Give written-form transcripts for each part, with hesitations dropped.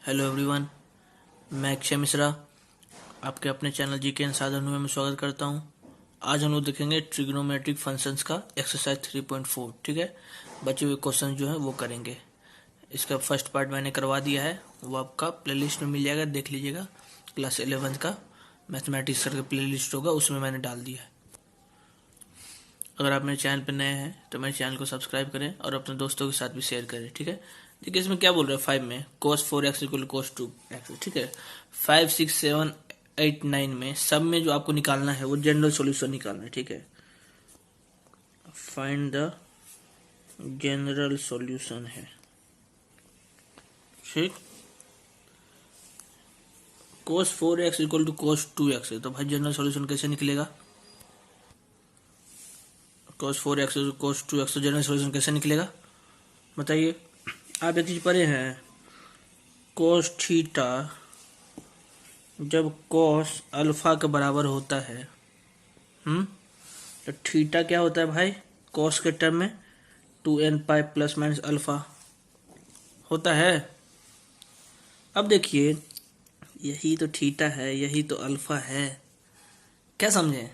Hello everyone, मैं अक्षय मिश्रा आपके अपने चैनल जीके एंड साधन में स्वागत करता हूं। आज हम लोग देखेंगे ट्रिग्नोमेट्रिक फंक्शंस का एक्सरसाइज 3.4। ठीक है, बचे हुए क्वेश्चन जो है वो करेंगे। इसका फर्स्ट पार्ट मैंने करवा दिया है, वो आपका प्लेलिस्ट में मिल जाएगा, देख लीजिएगा। क्लास 11 का मैथमेटिक्स करके प्लेलिस्ट होगा, उसमें मैंने डाल दिया है। अगर आप मेरे चैनल पर नए हैं तो मेरे चैनल को सब्सक्राइब करें और अपने दोस्तों के साथ भी शेयर करें। ठीक है, देखिए इसमें क्या बोल रहा है 5 में cos 4x equal cos 2x। ठीक है, 5, 6, 7, 8, 9 में सब में जो आपको निकालना है वो जनरल सॉल्यूशन निकालना है। ठीक है, फाइंड द जनरल सॉल्यूशन है। ठीक, cos 4x equal to cos 2x है, तो भाई जनरल सॉल्यूशन कैसे निकलेगा? cos 4x cos 2x, तो जनरल सॉल्यूशन कैसे निकलेगा बताइए। आप एक चीज पढ़े हैं, cos थीटा जब cos अल्फा के बराबर होता है, तो थीटा क्या होता है भाई? cos के टर्म में 2n pi plus minus alpha होता है। अब देखिए, यही तो थीटा है, यही तो अल्फा है। क्या समझे?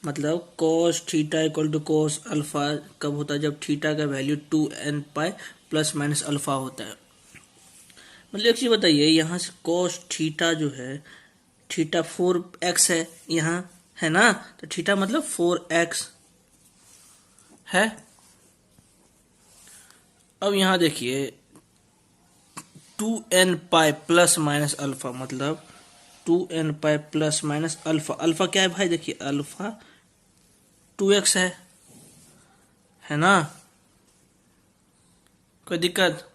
मतलब cos theta equal to cos alpha कब होता है? जब थीटा का value 2n pi plus minus alpha होता है। मतलब एक चीज बताइए, यहाँ से cos थीटा जो है, थीटा 4x है यहाँ, है ना? तो थीटा मतलब 4x है। अब यहाँ देखिए 2n pi plus minus alpha, मतलब 2n pi plus minus alpha. Alpha क्या है भाई? देखिए अल्फा 2x है ना? कोई दिक्कत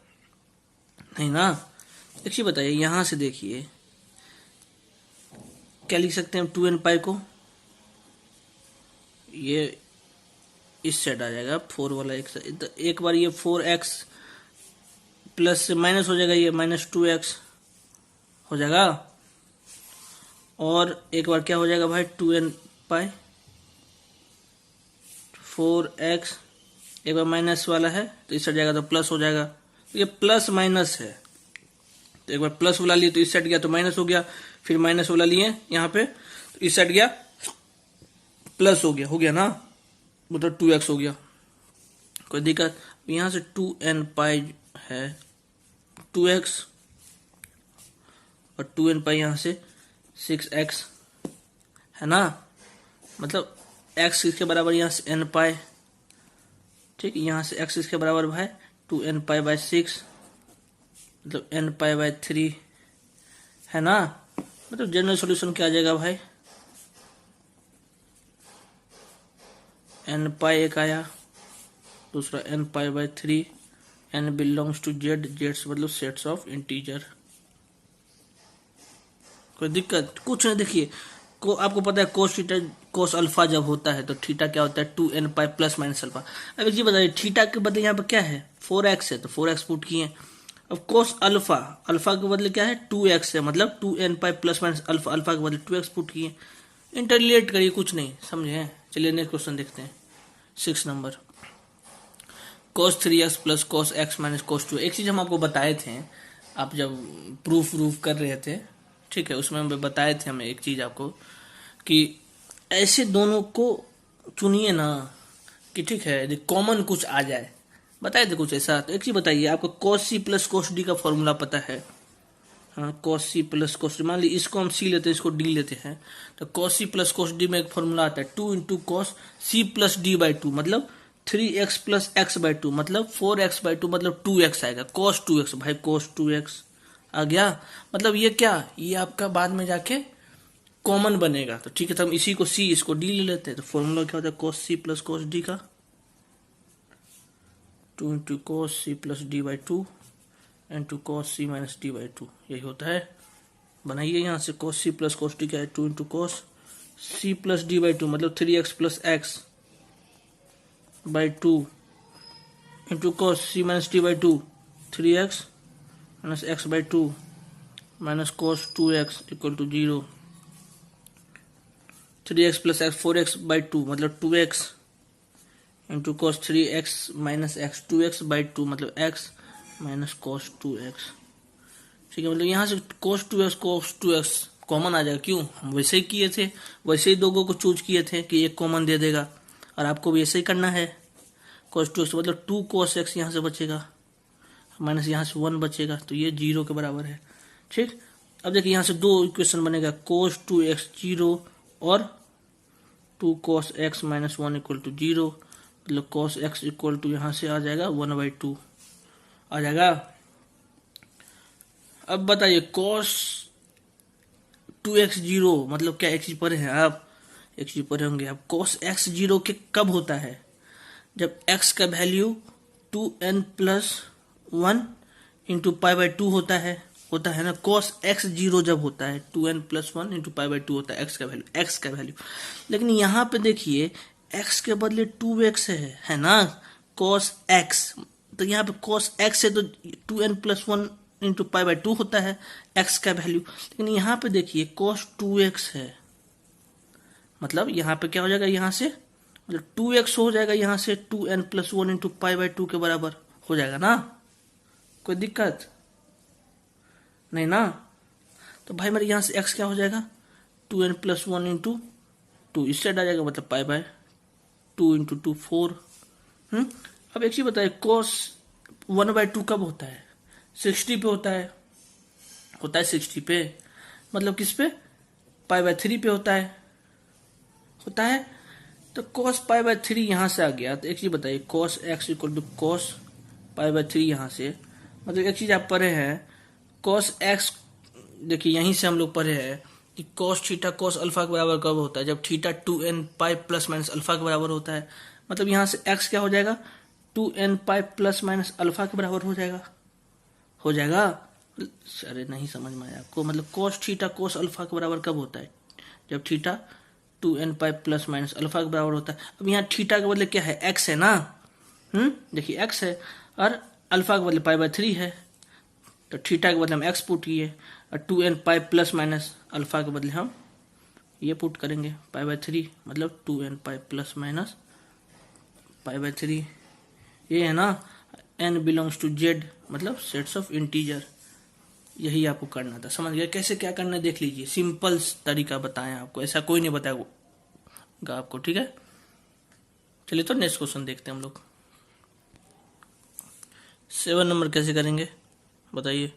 नहीं ना? एक चीज बताइए, यहां से देखिए क्या लिख सकते हैं हम 2n पाई को? ये इस साइड आ जाएगा 4 वाला, एक बार ये 4x प्लस से माइनस हो जाएगा, ये माइनस 2x हो जाएगा। और एक बार क्या हो जाएगा भाई? 2n पाई 4x, एक बार माइनस वाला है तो इस साइड जाएगा तो प्लस हो जाएगा। तो ये प्लस माइनस है, तो एक बार प्लस वाला लिए तो इस साइड गया तो माइनस हो गया, फिर माइनस वाला लिए यहाँ पे तो इस साइड गया प्लस हो गया ना? मतलब 2x हो गया। कोई दिक्कत? यहाँ से 2n पाई है 2x और 2n पाई यहाँ से 6x है ना? मतलब x किसके बराबर? यहाँ से n पाई। ठीक, यहाँ से x किसके बराबर भाई? 2n पाई बाय 6, मतलब n पाई बाय 3 है ना? मतलब जनरल सॉल्यूशन क्या आ जाएगा भाई? n पाई एक आया, दूसरा n pi by 3, n belongs to z, zeds मतलब सेट्स ऑफ इंटीजर। कोई दिक्कत? कुछ नहीं। देखिए आपको पता है कोस अल्फा जब होता है तो थीटा क्या होता है? 2n pi plus minus alpha. अब एक चीज बताइए, थीटा के बदले यहाँ पर क्या है? 4x है, तो 4x पुट किए। अब कोस अल्फा के बदले क्या है? 2x है, मतलब 2n pi plus minus alpha, alpha के बदले 2x पुट किए। इंटरलेट करिए, कुछ नहीं समझे। चलिए नेक्स्ट क्वेश्चन देखते हैं, 6 number. cos 3x plus cos x minus cos 2। एक चीज हम आपको बताए थे, आप जब प्रूफ कर रहे थे, ठीक है, उसमें हम बताए थे हमें एक चीज आपको कि ऐसे दोनों को चुनिए ना कि ठीक है कॉमन कुछ आ जाए। बताए थे कुछ ऐसा। तो एक चीज बताइए, आपको cos c plus cos d का फॉर्मूला पता है? हाँ, cos c plus cos d, मान लीजिए इसको हम c लेते हैं, इसको d लेते हैं, तो cos c plus cos d में एक फॉर्मूला आता है 2 into cos c plus d by 2, मतलब 3x प्लस x बाई 2, मतलब 4x बाई 2, मतलब 2x आएगा। cos 2x भाई, cos 2x आ गया। मतलब ये क्या, ये आपका बाद में जाके कॉमन बनेगा। तो ठीक है, तो हम इसी को c, इसको d ले लेते हैं। तो फॉर्मूला क्या होता है? cos c plus cos d का 2 into cos c plus d by 2 into cos c minus d by 2, यही होता है। बनाइए यहाँ से cos c plus cos d क्या है? 2 into cos c plus d by 2, मतलब 3x plus x by 2 into cos c minus d by 2, 3x minus x by 2 minus cos 2x equal to 0। 3x plus x 4x by 2, मतलब 2x into cos 3x minus x, 2x by 2 मतलब x minus cos 2x। ठीक है, मतलब यहाँ से cos 2x common आ जाएगा। क्यों? हम वैसे ही किए थे, वैसे ही दोगों को चूज किए थे कि एक कॉमन दे देगा, और आपको भी ऐसे ही करना है। cos 2x मतलब 2 cos x यहाँ से बचेगा, माइनस यहाँ से 1 बचेगा, तो ये 0 के बराबर है। ठीक, अब देखिए यहाँ से दो इक्वेशन बनेगा, cos 2x 0 और 2 cos x minus 1 equal to 0, मतलब cos x इक्वल टू यहाँ से आ जाएगा 1/2 आ जाएगा। अब बताइए cos 2x 0 मतलब क्या, एक चीज पढ़े हैं आप, एक चीज पढ़े होंगे आप, cos x 0 के कब होता है? जब x का वैल्यू 2n+1 इंटू π/2 होता है ना। cos x 0 जब होता है 2n+1 इंटू π/2 होता है x का वैल्यू। लेकिन यहाँ पे देखिए x के बदले 2x है ना, cos x, तो यहाँ पे cos x है तो 2n+1 इंटू π/2 होता है x का वैल्यू। लेकिन यहाँ पे देखिए cos 2x है, मतलब यहाँ पे क्या हो जाएगा, यहाँ से मतलब 2x हो जाएगा, यहाँ से 2n+1 इंटू π/2 के बराबर हो जाएगा ना, कोई दिक्कत नहीं ना। तो भाई मेरे यहाँ से x क्या हो जाएगा, 2n+1 इंटू 2, इससे हट आ जाएगा, मतलब π/2 इंटू 2 4। अब एक चीज बताइए, cos 1/2 कब होता है? 60 पे होता है 60 पे, मतलब किस पे, π/3 पे होता है। तो cos π/3 यहाँ से आ गया, तो एक चीज बताइए, cos x equal to cos π/3 यहाँ से, मतलब एक चीज आप पढ़े हैं, cos x, देखिए यहीं से हम लोग पढ़े हैं कि cos थीटा cos अल्फा के बराबर कब होता है? जब theta 2n π plus minus alpha के बराबर होता है। मतलब यहाँ से x क्या हो जाएगा, 2n π प्लस माइनस अल्फा के बराबर हो जाएगा। अरे नहीं समझ में आया आपको, मतलब cos थीटा cos अल्फा के बराबर कब होता है? जब theta 2n π plus minus alpha के बराबर होता है। अब यहाँ थीटा के बदले क्या है, x है ना, देखिए x है, और अल्फा के बदले π/3 है, तो थीटा के बदले हम x पुट किए, और 2n π प्लस माइनस अल्फा के बदले हम ये पुट करेंगे π/3, मतलब 2n π प्लस माइनस π/3। ये है ना n बिलोंग्स टू z, मतलब सेट्स ऑफ इंटीजर। यही आपको करना था, समझ गए कैसे क्या करना है? देख लीजिए, सिंपल तरीका बताएं आपको, ऐसा कोई नहीं बताएगा आपको, ठीक है। चलिए तो नेक्स्ट क्वेश्चन देखते हैं हम लोग। 7 नंबर कैसे करेंगे बताइए।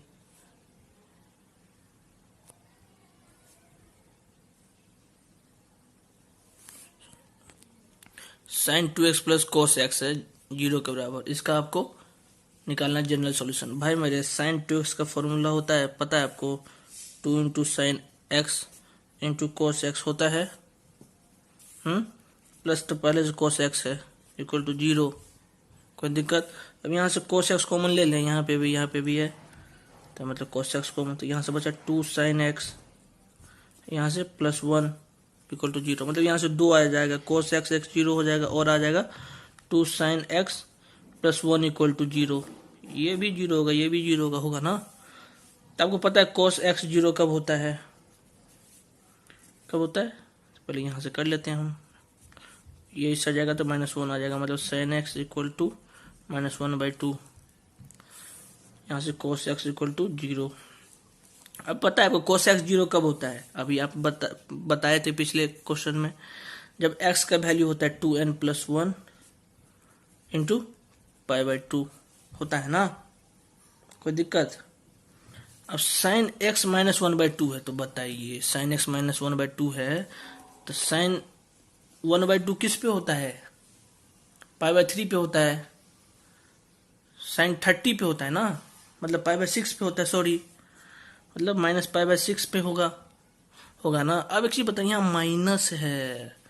sin 2x plus cos x है 0 के बराबर, इसका आपको निकालना जनरल सॉल्यूशन। भाई मेरे sin 2x का फॉर्मूला होता है, पता है आपको, 2 into sine x into cos x होता है, प्लस तो पहले से cos x है इक्वल टू 0, कोई दिक्कत। अब यहाँ से cos x कॉमन ले लें, यहाँ पे भी है, तो मतलब cos x कॉमन, तो यहाँ से बचा 2 sin x, यहाँ से प्लस 1 इक्वल टू 0, मतलब यहाँ से 2 आ जाएगा, cos x 0 हो जाएगा, और आ जाएगा 2 sin x plus 1 equal to 0। ये भी 0 होगा, ये भी 0 होगा ना। तो आपको पता है cos x 0 कब होता है, तो पहले यहाँ से कर लेते हैं हम, ये इससे आ जाएगा तो -1 आ जाएगा, मतलब sin x इक्वल टू -1/2, यहाँ से cos x इक्वल टू 0। अब पता है आपको cos x 0 कब होता है, अभी आप बताए थे पिछले क्वेश्चन में, जब x का वैल्यू होता है 2n+1 इंटू π/2 होता है ना, कोई दिक्कत। अब sin x -1/2 है, तो बताइए sin x -1/2 है, तो sin 1/2 किस पे होता है, π/3 पे होता है, sin 30 पे होता है ना, मतलब π/6 पे होता है, सॉरी, मतलब -π/6 पे होगा ना। अब एक चीज बताइए, यहाँ माइनस है,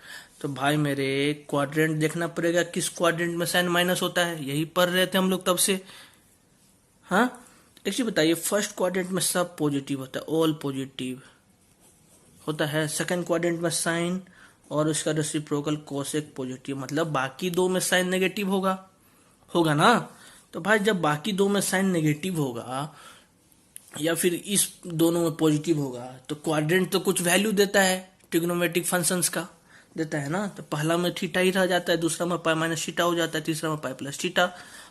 तो भाई मेरे क्वाड्रेंट देखना पड़ेगा, किस क्वाड्रेंट में साइन माइनस होता है, यही पढ़ रहे थे हम लोग तब से। हाँ, एक चीज बताइए, फर्स्ट क्वाड्रेंट में सब पॉजिटिव होता है, ऑल पॉजिटिव होता है, सेकंड क्वाड्रेंट में साइन और उसका रेसिप्रोकल कोसेक पॉजिटिव, मतलब बाकी दो में साइन नेगेटिव होगा ना। तो भाई जब बाकी दो में साइन नेगेटिव होगा या फिर इस दोनों में पॉजिटिव होगा, तो क्वाड्रेंट तो कुछ वैल्यू देता है, ट्रिग्नोमेट्रिक फंक्शंस का देता है ना। तो पहला में थीटा ही रह जाता है, दूसरा में पाई माइनस थीटा हो जाता है, तीसरा में पाई प्लस थीटा,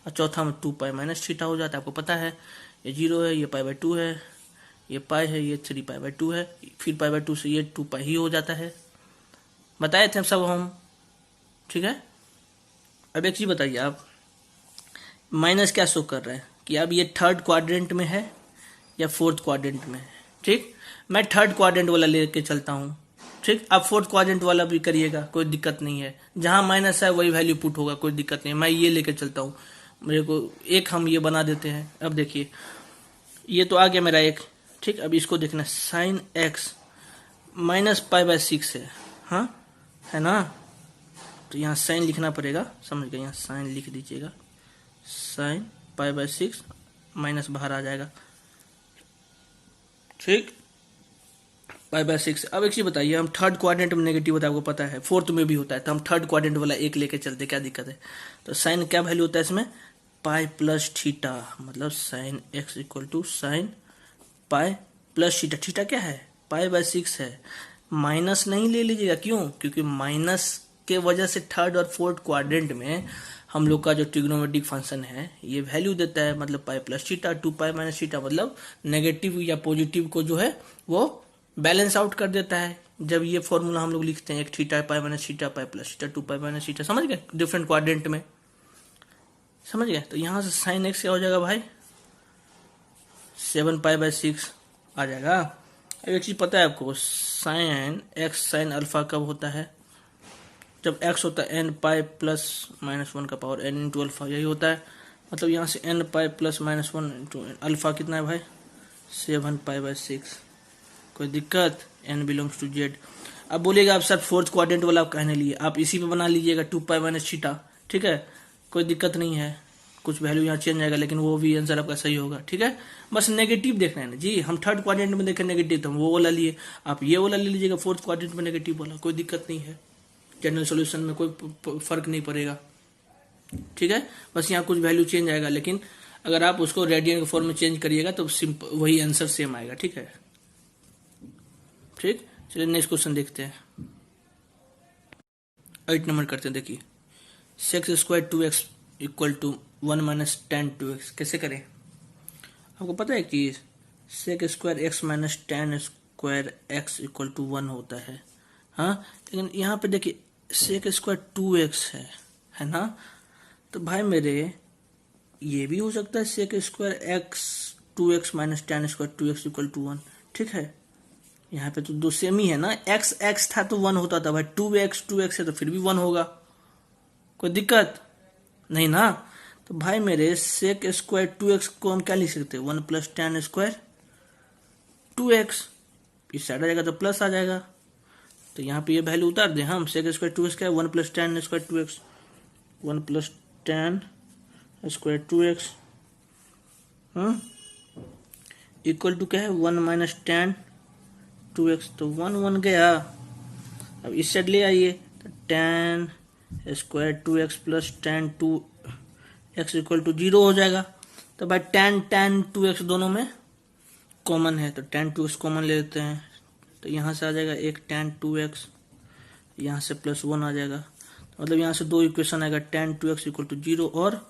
और चौथा में 2 पाई माइनस थीटा हो जाता है। आपको पता है ये 0 है, ये π/2 है, ये पाई है, ये 3 पाई/2 है, फिर पाई/2 से ये 2 पाई ही हो जाता है। बताए थे सब हम, ठीक है। अब एक चीज बताइए आप, माइनस क्या शो कर रहा है कि अब ये थर्ड क्वाड्रेंट में है या फोर्थ क्वाड्रेंट में है, ठीक। मैं थर्ड क्वाड्रेंट वाला लेके चलता हूँ, ठीक। आप फोर्थ क्वाड्रेंट वाला भी करिएगा, कोई दिक्कत नहीं है। जहां माइनस है वही वैल्यू पुट होगा, कोई दिक्कत नहीं है। मैं ये लेके चलता हूँ, मेरे को एक हम ये बना देते हैं। अब देखिए ये तो आ गया मेरा एक, ठीक। अब इसको देखना, साइन एक्स -π/6 है, हाँ है ना। तो यहाँ साइन लिखना पड़ेगा, समझ गए, यहाँ साइन लिख दीजिएगा, साइन π/6 माइनस बाहर आ जाएगा, ठीक, π/6। अब एक चीज बताइए, हम थर्ड क्वाड्रेंट में नेगेटिव होता है, आपको पता है, फोर्थ में भी होता है, तो हम थर्ड क्वाड्रेंट वाला एक लेके चलते, क्या दिक्कत है। तो साइन क्या वैल्यू होता है इसमें, पाई प्लस थीटा, मतलब sine x equal to sine pi plus theta. Theta क्या है, π/6 है। माइनस नहीं ले लीजिएगा, क्यों, क्योंकि माइनस के वजह से थर्ड और फोर्थ क्वाड्रेंट में हम लोग का जो ट्रिग्नोमेट्रिक फंक्शन है ये वैल्यू देता है, मतलब पाई प्लस थीटा, 2 पाई माइनस थीटा, मतलब नेगेटिव या पॉजिटिव को जो है वो बैलेंस आउट कर देता है। जब ये फॉर्मूला हम लोग लिखते हैं, एक theta pi minus theta pi plus theta 2 पाई माइनस थीटा, समझ गए, डिफरेंट क्वाड्रेंट में, समझ गए। तो यहां से साइन एक्स क्या हो जाएगा भाई, 7π/6 आ जाएगा। अब एक चीज पता है आपको, साइन एक्स साइन अल्फा कब होता है, जब x होता है n π+-1 का पावर n इंटू अल्फा, यही होता है। मतलब यहाँ से n π+-1 इंटू अल्फा कितना है भाई, 7π/6। कोई दिक्कत, n बिलोंग्स टू z। अब बोलिएगा आप सर फोर्थ क्वाड्रेंट वाला आप कहने लिए, आप इसी पे बना लीजिएगा 2π-θ, ठीक है, कोई दिक्कत नहीं है, कुछ वैल्यू यहाँ चेंज आएगा, लेकिन वो भी आंसर आपका सही होगा, ठीक है। बस नेगेटिव देखना है ना जी, हम थर्ड क्वाड्रेंट में देखें नेगेटिव, तो हम वो वाला लिए, आप ये वाला ले लीजिएगा फोर्थ क्वाड्रेंट में नेगेटिव वाला, कोई दिक्कत नहीं है, जनरल सॉल्यूशन में कोई फर्क नहीं पड़ेगा, ठीक है। बस यहाँ कुछ वैल्यू चेंज आएगा, लेकिन अगर आप उसको रेडियन के फॉर्म में चेंज करिएगा तो सिंपल वही आंसर सेम आएगा, ठीक है, ठीक। चलिए नेक्स्ट क्वेश्चन देखते हैं, 8 नंबर करते हैं। देखिए sec² 2x equal to 1 - tan 2x, कैसे करें। आपको पता है कि sec² x - tan² x equal to 1 होता है, हाँ। लेकिन यहाँ पे देखिए sec² 2x है ना। तो भाई मेरे ये भी हो सकता है sec² x 2x - tan² 2x equal to 1, ठीक है। यहाँ पे तो दो सेम ही है ना, x x था तो 1 होता था भाई, 2x 2x है तो फिर भी 1 होगा, कोई दिक्कत नहीं ना। तो भाई मेरे sec² 2x को हम क्या लिख सकते हैं, 1 + tan² 2x, इस साइड आ जाएगा तो प्लस आ जाएगा। तो यहाँ पे ये वैल्यू उतार दें हम, sec² 2x क्या है, 1 + tan² 2x, 1 + tan² 2x equal to क्या है, 1 - tan 2x, तो 1 1 गया। अब इस साइड ले आइए, तो tan² 2x + tan 2x equal to 0 हो जाएगा। तो भाई tan 2x दोनों में कॉमन है, तो tan 2x कॉमन ले लेते हैं, तो यहाँ से आ जाएगा एक tan 2x, यहाँ से +1 आ जाएगा। तो मतलब यहाँ से दो इक्वेशन आएगा, tan 2x इक्वल टू 0 और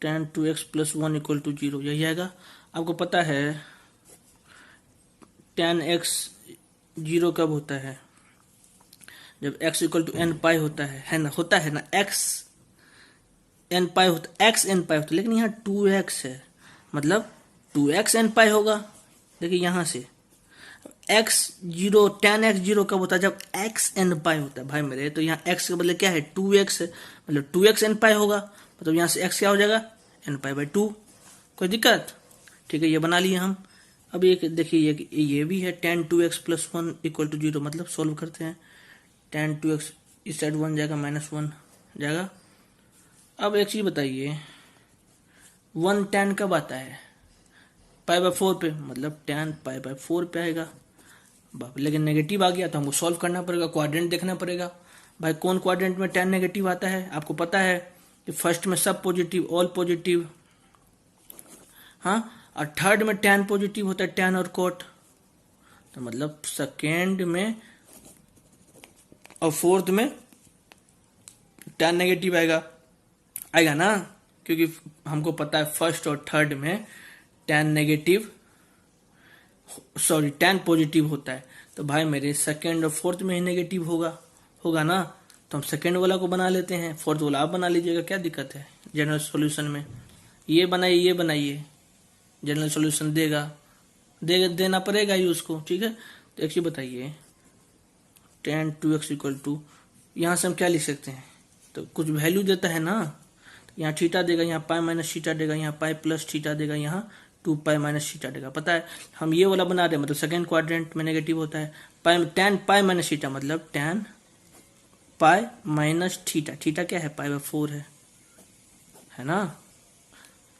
tan 2x + 1 इक्वल टू 0, यही आएगा। आपको पता है tan x 0 कब होता है, जब x इक्वल टू n π होता है ना, होता है ना, x n π होता, x n π होता, लेकिन यहाँ 2x है, मतलब 2x n π होगा। देखिए यहाँ से x0 tan x 0 कब होता है, जब x n π होता है भाई मेरे। तो यहाँ x के बदले क्या है, 2x है, मतलब 2x n π होगा, मतलब यहाँ से x क्या हो जाएगा, n π/2, कोई दिक्कत, ठीक है, ये बना लिए हम। अब ये देखिए ये भी है tan 2x + 1 इक्वल टू 0, मतलब सॉल्व करते हैं, tan 2x इस साइड 1 जाएगा, -1 जाएगा। अब एक चीज बताइए, 1 tan कब आता है, π/4 पे, मतलब tan π/4 पे आएगा। लेकिन नेगेटिव आ गया तो हमको सॉल्व करना पड़ेगा, क्वाड्रेंट देखना पड़ेगा। भाई कौन क्वाड्रेंट में tan नेगेटिव आता है, आपको पता है कि फर्स्ट में सब पॉजिटिव, ऑल पॉजिटिव, हाँ, और थर्ड में tan पॉजिटिव होता है, tan और cot, तो मतलब सेकेंड में और फोर्थ में tan नेगेटिव आएगा ना, क्योंकि हमको पता है फर्स्ट और थर्ड में tan negative sorry tan positive होता है, तो भाई मेरे सेकेंड और फोर्थ में ही नेगेटिव होगा ना, तो हम सेकेंड वाला को बना लेते हैं, फोर्थ वाला आप बना लीजिएगा, क्या दिक्कत है जनरल सॉल्यूशन में। ये बनाइए जनरल सॉल्यूशन देना पड़ेगा ही उसको, ठीक है। तो एक चीज बताइए, tan 2x इक्वल टू, यहाँ से हम क्या लिख सकते हैं, तो कुछ वैल्यू देता है ना, तो यहाँ थीटा देगा, यहाँ पाई माइनस थीटा देगा, यहाँ पाई प्लस थीटा देगा, यहाँ 2 पाई माइनस थीटा देगा। पता है हम ये वाला बना रहे हैं, मतलब सेकेंड क्वाड्रेंट में नेगेटिव होता है, tan पाई माइनस थीटा मतलब tan पाई माइनस थीटा, थीटा क्या है π/4 है ना।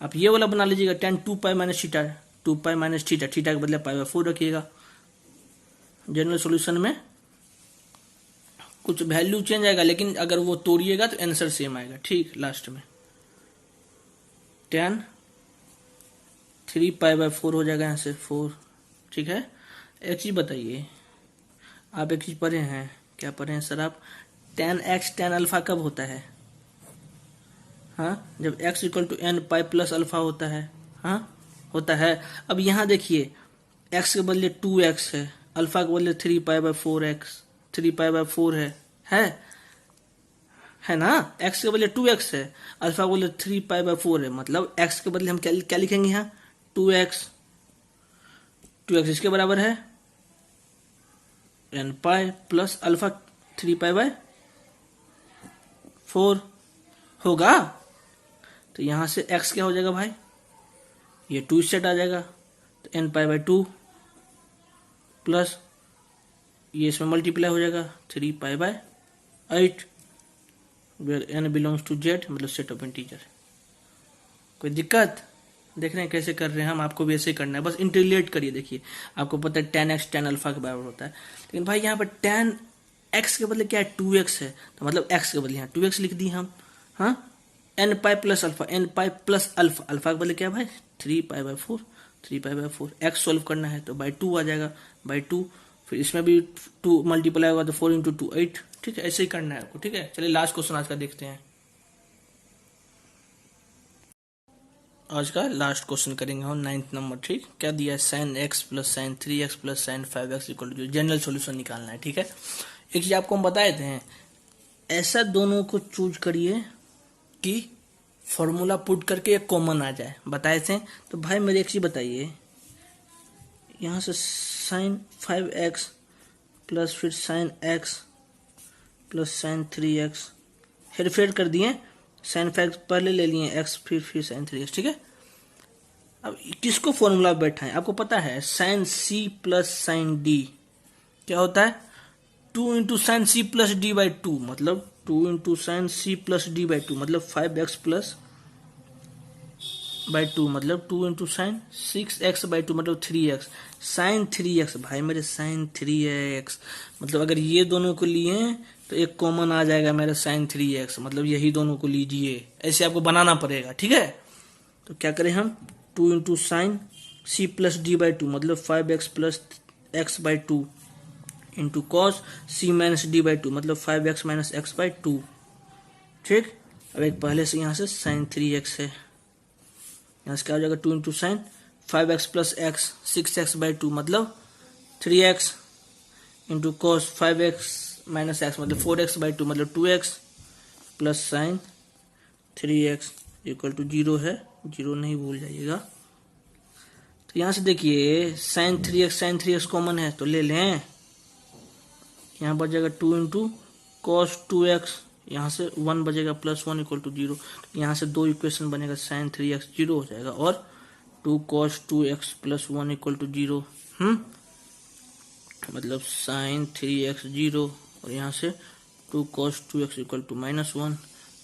आप ये वाला बना लीजिएगा tan 2 पाई माइनस थीटा, 2 पाई माइनस थीटा, थीटा के बदले π/4 रखिएगा। जनरल सॉल्यूशन में कुछ वैल्यू चेंज आएगा, लेकिन अगर वो तोड़िएगा तो आंसर सेम आएगा, ठीक। लास्ट में tan 3 π/4 हो जाएगा, यहाँ से 4, ठीक है। एक चीज बताइए, आप एक चीज पढ़े हैं, क्या पढ़े हैं सर आप, tan x tan अल्फा कब होता है, हाँ, जब x equal to n pi plus alpha होता है, हाँ होता है। अब यहाँ देखिए x के बदले 2x है, अल्फा के बदले 3 π/4 है ना, x के बदले 2x है, अल्फा के बदले 3 π/4 है, मतलब x के बदले हम क्या लिखेंगे यहाँ 2x इसके बराबर है n पाई प्लस अल्फा 3 π/4 होगा। तो यहां से x क्या हो जाएगा भाई, ये 2 सेट आ जाएगा, तो n π/2 प्लस ये इसमें मल्टीप्लाई हो जाएगा 3 π/8, where n belongs to z, मतलब सेट ऑफ इंटीजर। कोई दिक्कत, देख रहे हैं कैसे कर रहे हैं हम, आपको भी ऐसे ही करना है, बस इंटीग्रेट करिए। देखिए आपको पता है tan x tan अल्फा के बराबर होता है, लेकिन भाई यहाँ पर tan x के बदले क्या है 2x है, तो मतलब x के बदले यहाँ 2x लिख दिए हम, हाँ। n pi plus alpha, n pi plus alpha, alpha के बदले क्या है भाई 3 π/4, x सोल्व करना है तो /2 आ जाएगा, /2, फिर इसमें भी 2 मल्टीप्लाई होगा तो 4 × 2 8, ठीक है। ऐसे ही करना है आपको, ठीक है। चलिए लास्ट क्वेश्चन आज का देखते हैं। आज का लास्ट क्वेश्चन करेंगे हम 9th नंबर, ठीक। क्या दिया है, sin x plus sin 3x plus sin 5x equal to, general solution निकालना है, ठीक है। एक चीज आपको हम बताए थे, ऐसा दोनों को चूज करिए कि फॉर्मूला पुट करके एक कॉमन आ जाए, बताए थे। तो भाई मेरे एक चीज बताइए, यहाँ से sin 5x प्लस फिर sin x plus sin 3x हेरफेर कर दिए, sin 5 पहले ले लिए x फिर sin 3x, ठीक है। अब किसको फॉर्मूला बैठा है, आपको पता है sin c plus sin d क्या होता है, 2 × sin c प्लस d/2, मतलब 2 × sin c प्लस d/2, मतलब 5x प्लस /2, मतलब 2 × sin 6x/2, मतलब 3x, sin 3x भाई मेरे sin 3x, मतलब अगर ये दोनों को लिए तो एक कॉमन आ जाएगा मेरा sin 3x, मतलब यही दोनों को लीजिए, ऐसे आपको बनाना पड़ेगा, ठीक है। तो क्या करें हम, 2 × sin c प्लस d/2, मतलब 5x plus x/2 into cos c minus d/2, मतलब 5x माइनस x/2, ठीक। अब एक पहले से यहाँ से sin 3x है, यहाँ से क्या हो जाएगा 2 × sin 5x plus x 6x/2, मतलब 3x into cos 5x minus x, मतलब 4x/2, मतलब 2x plus sin 3x equal to 0 है, 0 नहीं भूल जाइएगा। तो यहाँ से देखिए sin 3x कॉमन है तो ले लें, यहाँ बच जाएगा 2 × cos 2x, यहाँ से 1 बचेगा प्लस 1 इक्वल टू 0, यहाँ से 2 इक्वेशन बनेगा, sin 3x 0 हो जाएगा और 2 cos 2x plus 1 equal to 0, मतलब sin 3x 0, और यहाँ से 2 cos 2x इक्वल टू -1,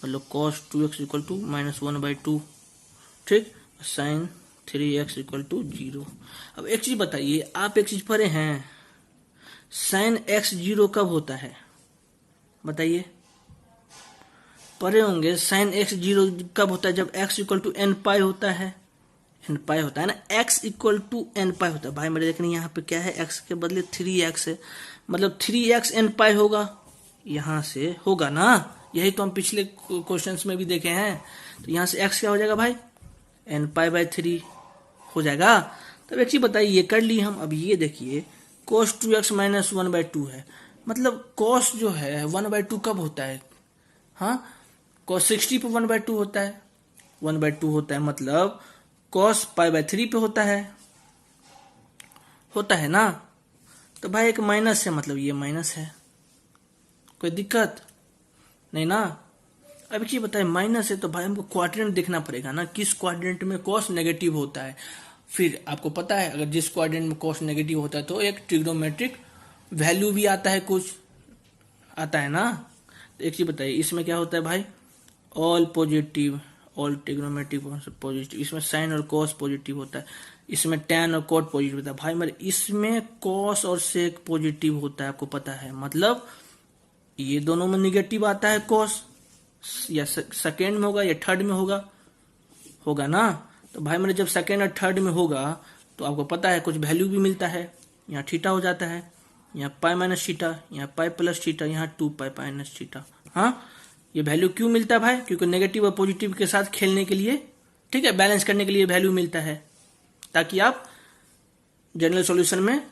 मतलब cos 2x इक्वल टू -1/2, ठीक। sin 3x equal to 0। अब एक चीज बताइए, आप एक चीज पढ़े हैं, sin x 0 कब होता है, बताइए, पढ़े होंगे sin x 0 कब होता है, जब x इक्वल टू n पाई होता है, n पाई होता है ना, x इक्वल टू n पाई होता है। भाई मेरे देखने यहाँ पे क्या है, x के बदले 3x है, मतलब 3x n पाई होगा, यहाँ से होगा ना, यही तो हम पिछले क्वेश्चंस में भी देखे हैं। तो यहाँ से x क्या हो जाएगा भाई, n पाई/3 हो जाएगा। तो एक चीज बताइए, ये कर लिए हम। अब ये देखिए cos 2x माइनस 1/2 है, मतलब cos जो है 1/2 कब होता है? हाँ, cos 60 पे 1/2 होता है, 1/2 होता है, मतलब cos π/3 पे होता है ना। तो भाई एक माइनस है, मतलब ये माइनस है, कोई दिक्कत नहीं ना। अब ये बताए माइनस है तो भाई हमको क्वाड्रेंट देखना पड़ेगा ना, किस क्वाड्रेंट में cos नेगेटिव होता है। फिर आपको पता है अगर जिस क्वाड्रेंट में cos नेगेटिव होता है तो एक ट्रिग्नोमेट्रिक वैल्यू भी आता है, कुछ आता है ना। तो एक चीज बताइए, इसमें क्या होता है भाई, all positive, all trigonometric positive, इसमें साइन और cos पॉजिटिव होता है, इसमें tan और cot पॉजिटिव होता है। भाई मेरे इसमें cos और sec पॉजिटिव होता है, आपको पता है, मतलब ये दोनों में निगेटिव आता है cos, या सेकेंड में होगा या थर्ड में होगा ना। तो भाई मेरे जब सेकेंड और थर्ड में होगा तो आपको पता है कुछ वैल्यू भी मिलता है, यहाँ थीटा हो जाता है, यहाँ पाई माइनस थीटा, यहाँ पाई प्लस थीटा, यहाँ 2 पाई माइनस थीटा। हाँ, ये वैल्यू क्यों मिलता है भाई? क्योंकि नेगेटिव और पॉजिटिव के साथ खेलने के लिए, ठीक है, बैलेंस करने के लिए वैल्यू मिलता है, ताकि आप जनरल सॉल्यूशन में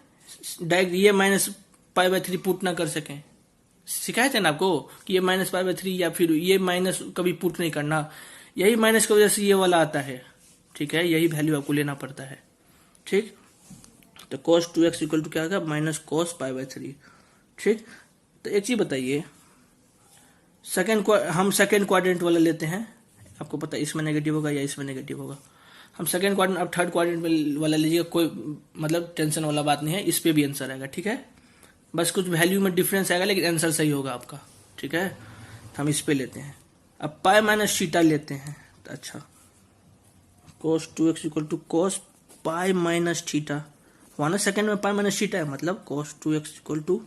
डायरेक्ट ये माइनस π/3 पुट ना कर सकें। सिखाया था ना आपको कि ये माइनस π/3 या फिर ये माइनस कभी पुट नहीं करना, यही माइनस की वजह से ये वाला आता है, ठीक है, यही वैल्यू आपको लेना पड़ता है, ठीक। तो cos 2x इक्वल टू क्या होगा, माइनस cos π/3, ठीक। तो एक चीज बताइए, हम सेकेंड क्वाड्रेंट वाला लेते हैं, आपको पता है इसमें नेगेटिव होगा या इसमें नेगेटिव होगा। हम सेकेंड क्वाड्रेंट, अब थर्ड क्वाड्रेंट वाला लीजिएगा, कोई मतलब टेंशन वाला बात नहीं है, इस पे भी आंसर आएगा, ठीक है, बस कुछ वैल्यू में डिफरेंस आएगा लेकिन आंसर सही होगा आपका, ठीक है। तो हम इस पे लेते हैं, अब पाई माइनस थीटा लेते हैं। तो अच्छा, cos 2x equal to cos pi minus theta, वहां ना सेकेंड में पाई माइनस थीटा है, मतलब cos 2x equal to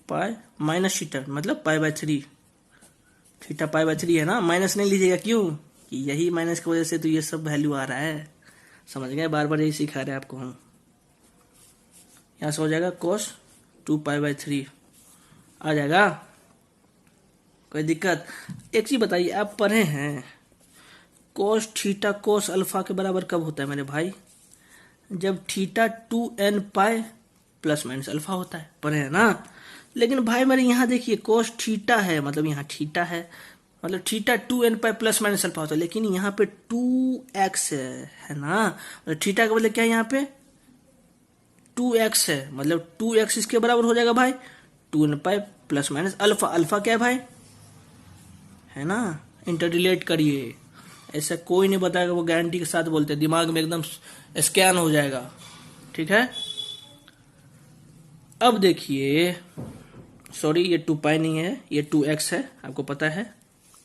pi minus theta, मतलब π/3, थीटा π/3 है ना, माइनस नहीं लीजिएगा, क्यों कि यही माइनस की वजह से तो ये सब वैल्यू आ रहा है, समझ गए, बार बार यही सिखा रहे हैं आपको हम। यहां से हो जाएगा cos 2 π/3 आ जाएगा, कोई दिक्कत। एक चीज बताइए, आप पढ़े हैं cos थीटा cos अल्फा के बराबर कब होता है मेरे भाई? जब theta 2n pi plus minus alpha होता है, पढ़े हैं ना। लेकिन भाई मेरे यहाँ देखिए cos थीटा है, मतलब यहाँ थीटा है, मतलब theta 2n pi plus minus alpha होता है, लेकिन यहाँ पे 2x है ना, मतलब थीटा का मतलब क्या है, यहाँ पे 2x है, मतलब 2x इसके बराबर हो जाएगा भाई 2n pi plus minus alpha. Alpha क्या है भाई, है ना, इंटर रिलेट करिए, ऐसा कोई नहीं बताएगा, वो गारंटी के साथ बोलते हैं, दिमाग में एकदम स्कैन हो जाएगा, ठीक है। अब देखिए, सॉरी ये 2 पाई नहीं है, ये 2x है, आपको पता है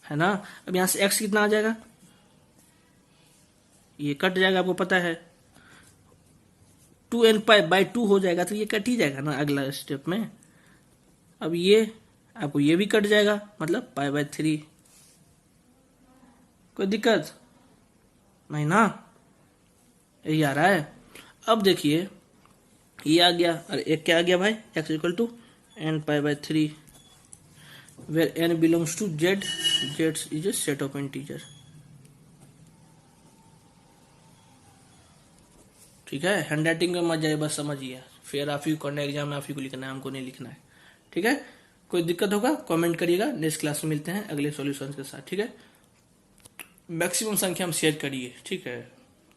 ना। अब यहां से x कितना आ जाएगा, ये कट जाएगा, आपको पता है 2n पाई बाई 2 हो जाएगा, तो ये कट ही जाएगा ना अगला स्टेप में। अब ये आपको ये भी कट जाएगा, मतलब π/3, कोई दिक्कत नहीं ना, यही आ रहा है। अब देखिए ये आ गया, और एक क्या आ गया भाई, x equal to n π/3 where n belongs to z is a set of integer, ठीक है। हैंडराइटिंग में मत जाए, बस समझिए, फिर आप ही को करना है, एग्जाम में आप ही को लिखना है, हमको नहीं लिखना है, ठीक है। कोई दिक्कत होगा कमेंट करिएगा, नेक्स्ट क्लास में मिलते हैं अगले सॉल्यूशंस के साथ, ठीक है। मैक्सिमम संख्या हम शेयर करिए, ठीक है,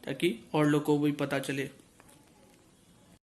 ताकि और लोग को भी पता चले।